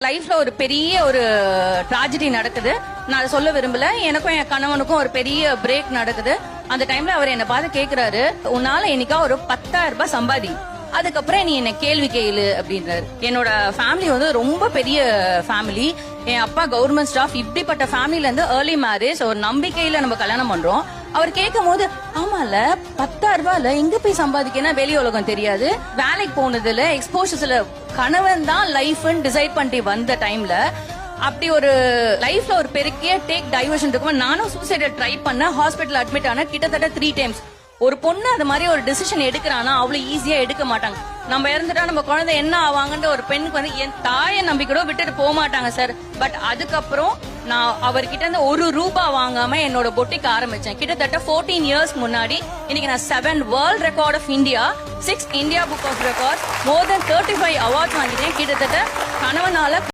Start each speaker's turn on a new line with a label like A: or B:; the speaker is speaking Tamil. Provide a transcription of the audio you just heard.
A: லைஃப்ல ஒரு பெரிய ஒரு ட்ராஜடி நடக்குது. நான் அதை சொல்ல விரும்பல. எனக்கும் என் கணவனுக்கும் ஒரு பெரிய பிரேக் நடக்குது. அந்த டைம்ல அவர் என்ன பார்த்து கேக்குறாரு, உன்னால என்னைக்கா ஒரு 10,000 ரூபாய் சம்பாதி, அதுக்கப்புறம் நீ என்ன கேள்வி கேளு அப்படின்றாரு. என்னோட ஃபேமிலி வந்து ரொம்ப பெரிய ஃபேமிலி. என் அப்பா கவர்மெண்ட் ஸ்டாஃப். இப்படிப்பட்ட ஃபேமிலில இருந்து ஏர்லி மேரேஜ் ஒரு நம்பிக்கையில நம்ம கல்யாணம் பண்றோம். அவர் கேட்கும் போது, ஆமால 10,000 ரூபாய்ல எங்க போய் சம்பாதிக்கனா வெளி உலகம் தெரியாது, வேலைக்கு போனதுல எக்ஸ்போஷர்ஸ்ல கணவன் தான் லைஃப் டிசைட் பண்ணிட்டு வந்த டைம்ல அப்படி ஒரு லைஃப்ல ஒரு பெருக்கிய டேக் டைவர்ஷன் இருக்கும். நானும் சூசைட் ட்ரை பண்ண, ஹாஸ்பிட்டல் அட்மிட் ஆன கிட்டத்தட்ட 3 டைம்ஸ். ஒரு பொண்ணு அது மாதிரி ஒரு டிசிஷன் எடுக்கிறானா அவ்வளவு ஈஸியா எடுக்க மாட்டாங்க. நம்ம இறந்துட்டா நம்ம குழந்தை என்ன ஆவாங்கன்ற ஒரு பெண்ணுக்கு வந்து என் தாயை நம்பி கூட விட்டுட்டு போக மாட்டாங்க சார். பட் அதுக்கப்புறம் நான் அவர்கிட்ட இருந்து ₹1 வாங்காம என்னோட பொட்டிக்கு ஆரம்பிச்சேன். கிட்டத்தட்ட 14 இயர்ஸ் முன்னாடி இன்னைக்கு நான் 7 world record of India, 6 India book of records, more than 35 awards வாங்கிட்டேன். கிட்டத்தட்ட கணவனால